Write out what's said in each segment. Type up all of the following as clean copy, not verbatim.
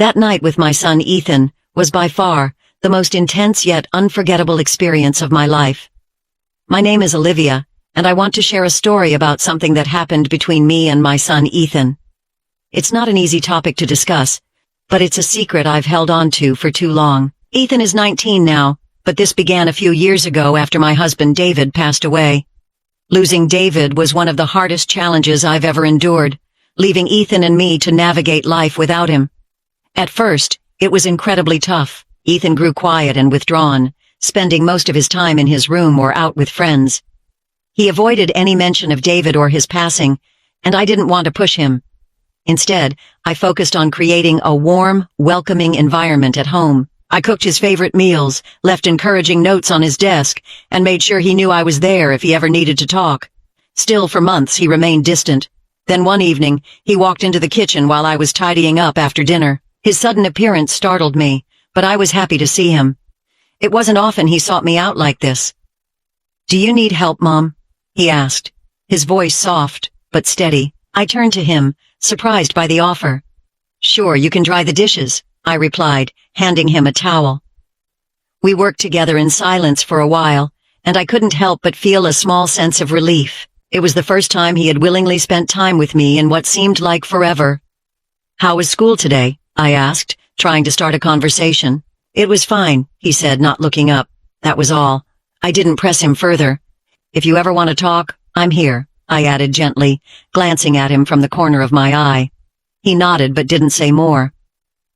That night with my son Ethan was by far the most intense yet unforgettable experience of my life. My name is Olivia, and I want to share a story about something that happened between me and my son Ethan. It's not an easy topic to discuss, but it's a secret I've held on to for too long. Ethan is 19 now, but this began a few years ago after my husband David passed away. Losing David was one of the hardest challenges I've ever endured, leaving Ethan and me to navigate life without him. At first, it was incredibly tough. Ethan grew quiet and withdrawn, spending most of his time in his room or out with friends. He avoided any mention of David or his passing, and I didn't want to push him. Instead, I focused on creating a warm, welcoming environment at home. I cooked his favorite meals, left encouraging notes on his desk, and made sure he knew I was there if he ever needed to talk. Still, for months, he remained distant. Then one evening, he walked into the kitchen while I was tidying up after dinner. His sudden appearance startled me, but I was happy to see him. It wasn't often he sought me out like this. "Do you need help, Mom?" he asked, his voice soft but steady. I turned to him, surprised by the offer. "Sure, you can dry the dishes," I replied, handing him a towel. We worked together in silence for a while, and I couldn't help but feel a small sense of relief. It was the first time he had willingly spent time with me in what seemed like forever. "How was school today?" I asked, trying to start a conversation. "It was fine," he said, not looking up. That was all. I didn't press him further. "If you ever want to talk, I'm here," I added gently, glancing at him from the corner of my eye. He nodded but didn't say more.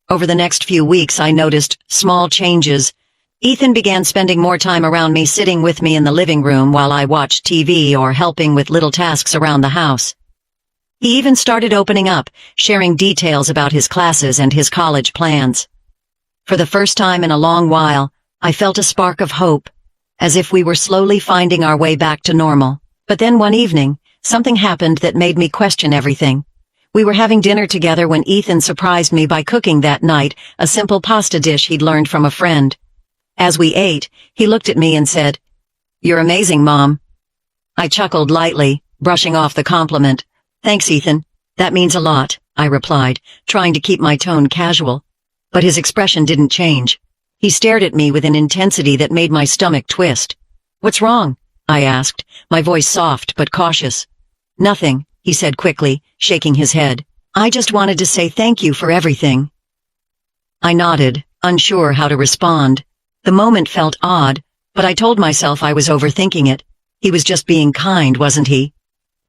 Over the next few weeks I noticed small changes. Ethan began spending more time around me, sitting with me in the living room while I watched TV or helping with little tasks around the house. He even started opening up, sharing details about his classes and his college plans. For the first time in a long while, I felt a spark of hope, as if we were slowly finding our way back to normal. But then one evening, something happened that made me question everything. We were having dinner together when Ethan surprised me by cooking that night a simple pasta dish he'd learned from a friend. As we ate, he looked at me and said, "You're amazing, Mom." I chuckled lightly, brushing off the compliment. "Thanks, Ethan. That means a lot," I replied, trying to keep my tone casual. But his expression didn't change. He stared at me with an intensity that made my stomach twist. "What's wrong?" I asked, my voice soft but cautious. "Nothing," he said quickly, shaking his head. "I just wanted to say thank you for everything." I nodded, unsure how to respond. The moment felt odd, but I told myself I was overthinking it. He was just being kind, wasn't he?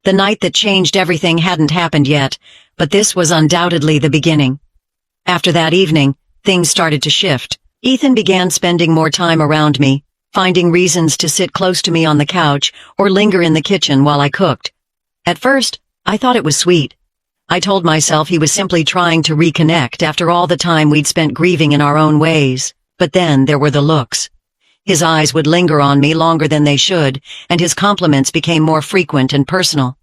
The night that changed everything hadn't happened yet, but this was undoubtedly the beginning. After that evening, things started to shift. Ethan began spending more time around me, finding reasons to sit close to me on the couch or linger in the kitchen while I cooked. At first, I thought it was sweet. I told myself he was simply trying to reconnect after all the time we'd spent grieving in our own ways. But then there were the looks. His eyes would linger on me longer than they should, and his compliments became more frequent and personal.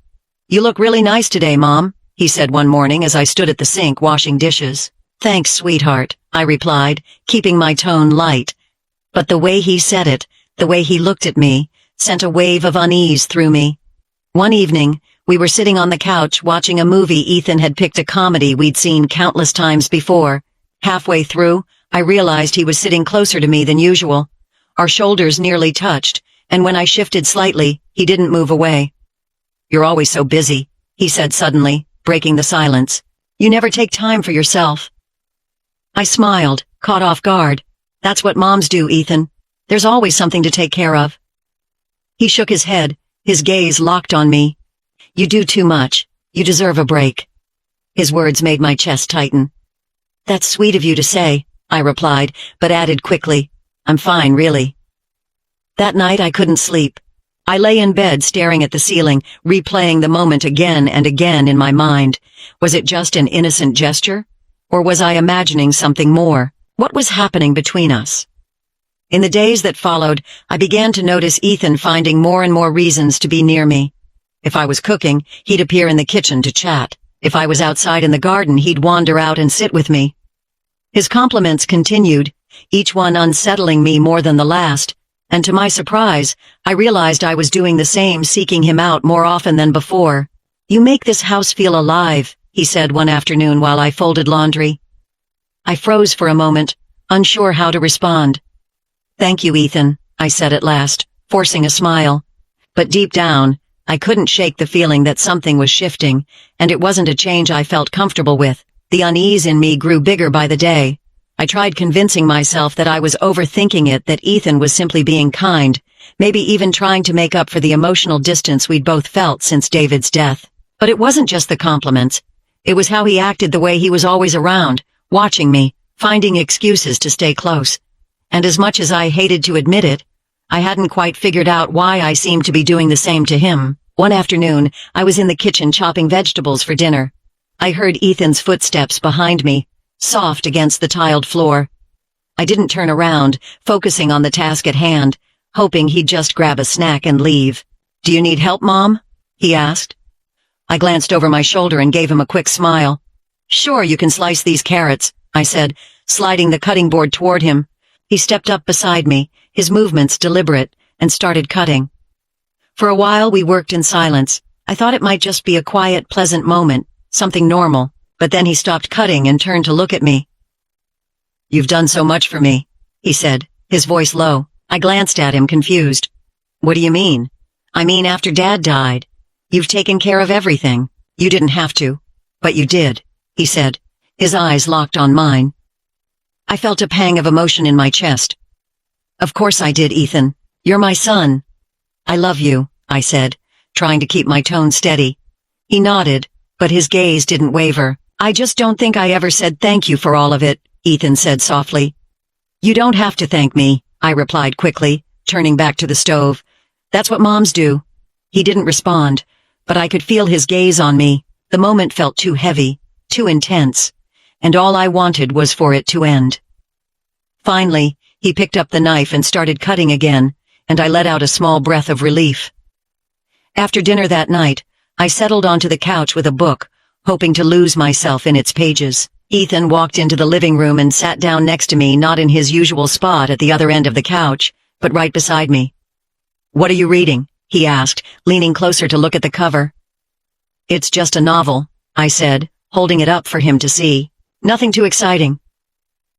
"You look really nice today, Mom," he said one morning as I stood at the sink washing dishes. "Thanks, sweetheart," I replied, keeping my tone light. But the way he said it, the way he looked at me, sent a wave of unease through me. One evening, we were sitting on the couch watching a movie. Ethan had picked a comedy we'd seen countless times before. Halfway through, I realized he was sitting closer to me than usual. Our shoulders nearly touched, and when I shifted slightly, he didn't move away. "You're always so busy," he said suddenly, breaking the silence. "You never take time for yourself." I smiled, caught off guard. "That's what moms do, Ethan. There's always something to take care of." He shook his head, his gaze locked on me. "You do too much. You deserve a break." His words made my chest tighten. "That's sweet of you to say," I replied, but added quickly, "I'm fine, really." That night I couldn't sleep. I lay in bed staring at the ceiling, replaying the moment again and again in my mind. Was it just an innocent gesture? Or was I imagining something more? What was happening between us? In the days that followed, I began to notice Ethan finding more and more reasons to be near me. If I was cooking, he'd appear in the kitchen to chat. If I was outside in the garden, he'd wander out and sit with me. His compliments continued, each one unsettling me more than the last, and to my surprise, I realized I was doing the same, seeking him out more often than before. "You make this house feel alive," he said one afternoon while I folded laundry. I froze for a moment, unsure how to respond. "Thank you, Ethan," I said at last, forcing a smile. But deep down, I couldn't shake the feeling that something was shifting, and it wasn't a change I felt comfortable with. The unease in me grew bigger by the day. I tried convincing myself that I was overthinking it, that Ethan was simply being kind, maybe even trying to make up for the emotional distance we'd both felt since David's death. But it wasn't just the compliments. It was how he acted, the way he was always around, watching me, finding excuses to stay close. And as much as I hated to admit it, I hadn't quite figured out why I seemed to be doing the same to him. One afternoon, I was in the kitchen chopping vegetables for dinner. I heard Ethan's footsteps behind me, soft against the tiled floor. I didn't turn around, focusing on the task at hand, hoping he'd just grab a snack and leave. "Do you need help, Mom?" he asked. I glanced over my shoulder and gave him a quick smile. "Sure, you can slice these carrots," I said, sliding the cutting board toward him. He stepped up beside me, his movements deliberate, and started cutting. For a while we worked in silence. I thought it might just be a quiet, pleasant moment, something normal, but then he stopped cutting and turned to look at me. "You've done so much for me," he said, his voice low. I glanced at him, confused. "What do you mean?" "I mean, after Dad died. You've taken care of everything. You didn't have to, but you did," he said, his eyes locked on mine. I felt a pang of emotion in my chest. "Of course I did, Ethan. You're my son." "I love you," I said, trying to keep my tone steady. He nodded, but his gaze didn't waver. "I just don't think I ever said thank you for all of it," Ethan said softly. "You don't have to thank me," I replied quickly, turning back to the stove. "That's what moms do." He didn't respond, but I could feel his gaze on me. The moment felt too heavy, too intense, and all I wanted was for it to end. Finally, he picked up the knife and started cutting again, and I let out a small breath of relief. After dinner that night, I settled onto the couch with a book, hoping to lose myself in its pages. Ethan walked into the living room and sat down next to me, not in his usual spot at the other end of the couch, but right beside me. "What are you reading?" he asked, leaning closer to look at the cover. "It's just a novel," I said, holding it up for him to see. "Nothing too exciting."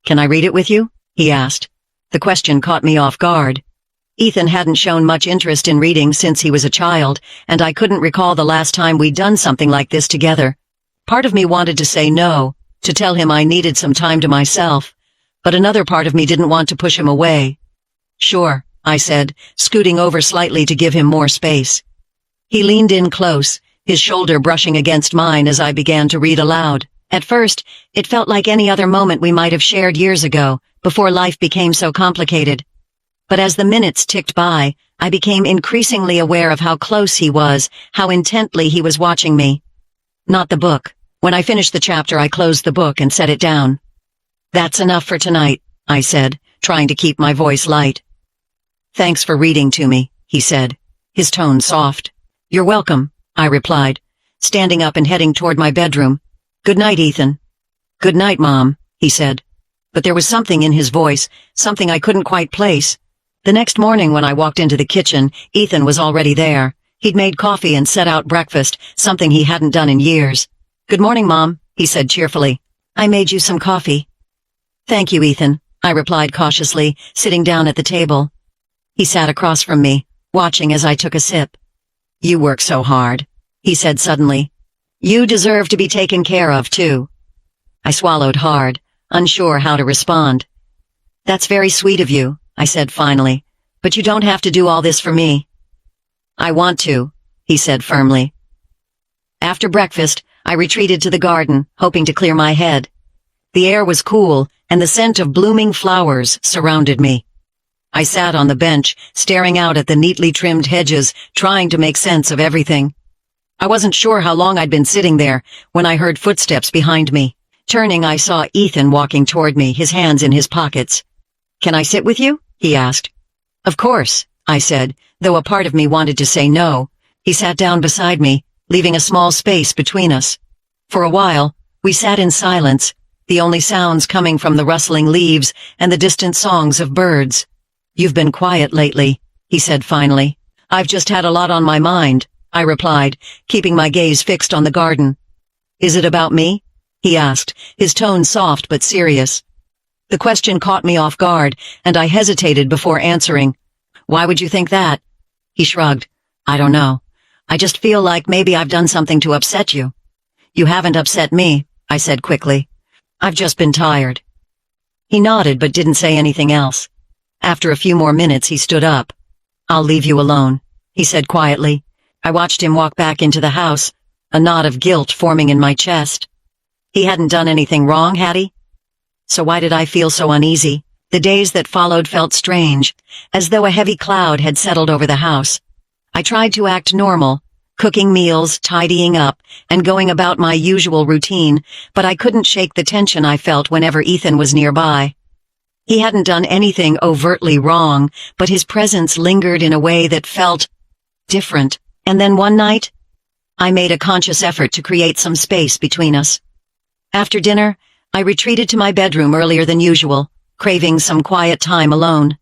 "Can I read it with you?" he asked. The question caught me off guard. Ethan hadn't shown much interest in reading since he was a child, and I couldn't recall the last time we'd done something like this together. Part of me wanted to say no, to tell him I needed some time to myself, but another part of me didn't want to push him away. "Sure," I said, scooting over slightly to give him more space. He leaned in close, his shoulder brushing against mine as I began to read aloud. At first, it felt like any other moment we might have shared years ago, before life became so complicated. But as the minutes ticked by, I became increasingly aware of how close he was, how intently he was watching me. Not the book. When I finished the chapter, I closed the book and set it down. "That's enough for tonight," I said, trying to keep my voice light. "Thanks for reading to me," he said, his tone soft. "You're welcome," I replied, standing up and heading toward my bedroom. "Good night, Ethan." "Good night, Mom," he said. But there was something in his voice, something I couldn't quite place. The next morning when I walked into the kitchen, Ethan was already there. He'd made coffee and set out breakfast, something he hadn't done in years. "Good morning, Mom," he said cheerfully. "I made you some coffee." "Thank you, Ethan," I replied cautiously, sitting down at the table. He sat across from me, watching as I took a sip. "You work so hard," he said suddenly. "You deserve to be taken care of, too." I swallowed hard, unsure how to respond. "That's very sweet of you," I said finally, "but you don't have to do all this for me." "I want to," he said firmly. After breakfast, I retreated to the garden, hoping to clear my head. The air was cool, and the scent of blooming flowers surrounded me. I sat on the bench, staring out at the neatly trimmed hedges, trying to make sense of everything. I wasn't sure how long I'd been sitting there when I heard footsteps behind me. Turning, I saw Ethan walking toward me, his hands in his pockets. "Can I sit with you?" he asked. "Of course," I said, though a part of me wanted to say no. He sat down beside me, leaving a small space between us. For a while, we sat in silence, the only sounds coming from the rustling leaves and the distant songs of birds. "You've been quiet lately," he said finally. "I've just had a lot on my mind," I replied, keeping my gaze fixed on the garden. "Is it about me?" he asked, his tone soft but serious. The question caught me off guard, and I hesitated before answering. Why would you think that? He shrugged. I don't know. I just feel like maybe I've done something to upset you. You haven't upset me, I said quickly. I've just been tired. He nodded but didn't say anything else. After a few more minutes he stood up. I'll leave you alone, he said quietly. I watched him walk back into the house, a knot of guilt forming in my chest. He hadn't done anything wrong, had he? So why did I feel so uneasy? The days that followed felt strange, as though a heavy cloud had settled over the house. I tried to act normal, cooking meals, tidying up, and going about my usual routine, but I couldn't shake the tension I felt whenever Ethan was nearby. He hadn't done anything overtly wrong, but his presence lingered in a way that felt different. And then one night, I made a conscious effort to create some space between us. After dinner, I retreated to my bedroom earlier than usual, craving some quiet time alone.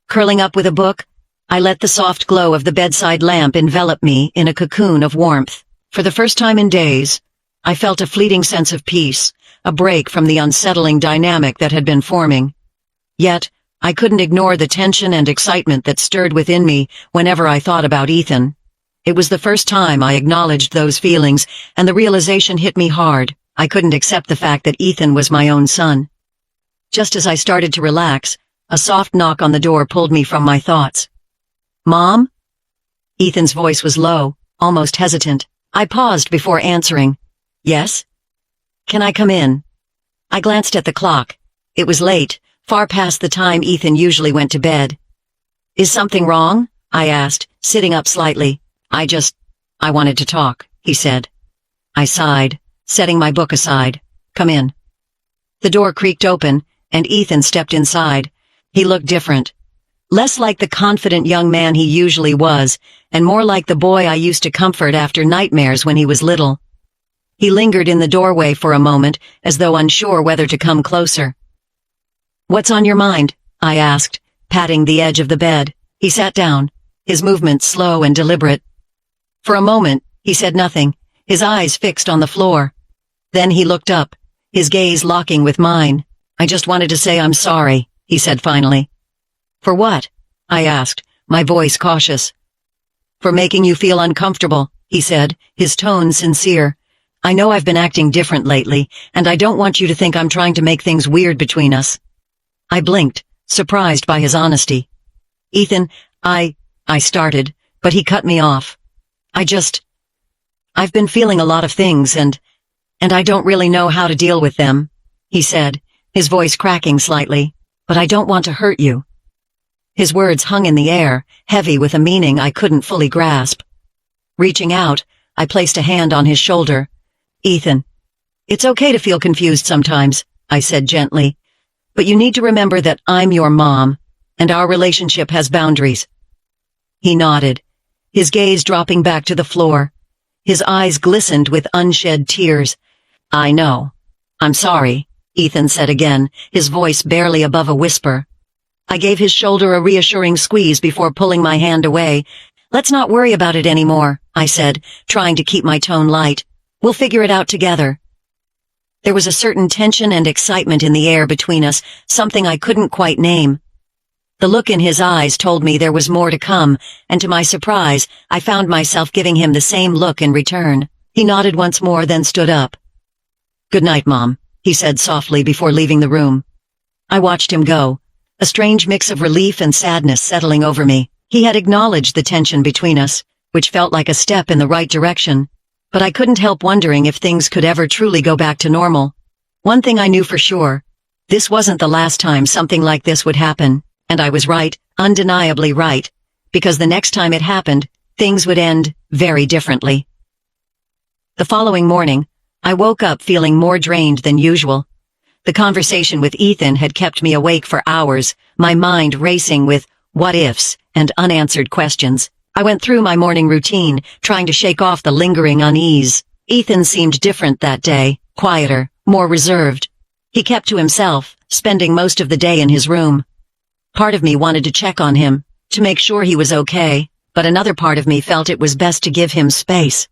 Curling up with a book, I let the soft glow of the bedside lamp envelop me in a cocoon of warmth. For the first time in days, I felt a fleeting sense of peace, a break from the unsettling dynamic that had been forming. Yet, I couldn't ignore the tension and excitement that stirred within me whenever I thought about Ethan. It was the first time I acknowledged those feelings, and the realization hit me hard. I couldn't accept the fact that Ethan was my own son. Just as I started to relax, a soft knock on the door pulled me from my thoughts. Mom? Ethan's voice was low, almost hesitant. I paused before answering. Yes? Can I come in? I glanced at the clock. It was late, far past the time Ethan usually went to bed. Is something wrong? I asked, sitting up slightly. I wanted to talk, he said. I sighed, setting my book aside. Come in. The door creaked open, and Ethan stepped inside. He looked different. Less like the confident young man he usually was, and more like the boy I used to comfort after nightmares when he was little. He lingered in the doorway for a moment, as though unsure whether to come closer. What's on your mind? I asked, patting the edge of the bed. He sat down, his movements slow and deliberate. For a moment, he said nothing, his eyes fixed on the floor. Then he looked up, his gaze locking with mine. I just wanted to say I'm sorry, he said finally. For what? I asked, my voice cautious. For making you feel uncomfortable, he said, his tone sincere. I know I've been acting different lately, and I don't want you to think I'm trying to make things weird between us. I blinked, surprised by his honesty. Ethan, I started, but he cut me off. I've been feeling a lot of things, and I don't really know how to deal with them, he said, his voice cracking slightly. But I don't want to hurt you. His words hung in the air, heavy with a meaning I couldn't fully grasp. Reaching out, I placed a hand on his shoulder. Ethan, it's okay to feel confused sometimes, I said gently. But you need to remember that I'm your mom, and our relationship has boundaries. He nodded, his gaze dropping back to the floor. His eyes glistened with unshed tears. I know. I'm sorry, Ethan said again, his voice barely above a whisper. I gave his shoulder a reassuring squeeze before pulling my hand away. Let's not worry about it anymore, I said, trying to keep my tone light. We'll figure it out together. There was a certain tension and excitement in the air between us, something I couldn't quite name. The look in his eyes told me there was more to come, and to my surprise, I found myself giving him the same look in return. He nodded once more, then stood up. Good night, Mom, he said softly before leaving the room. I watched him go, a strange mix of relief and sadness settling over me. He had acknowledged the tension between us, which felt like a step in the right direction. But I couldn't help wondering if things could ever truly go back to normal. One thing I knew for sure, this wasn't the last time something like this would happen. And I was right, undeniably right, because the next time it happened, things would end very differently. The following morning, I woke up feeling more drained than usual. The conversation with Ethan had kept me awake for hours, my mind racing with what-ifs and unanswered questions. I went through my morning routine, trying to shake off the lingering unease. Ethan seemed different that day, quieter, more reserved. He kept to himself, spending most of the day in his room. Part of me wanted to check on him, to make sure he was okay, but another part of me felt it was best to give him space.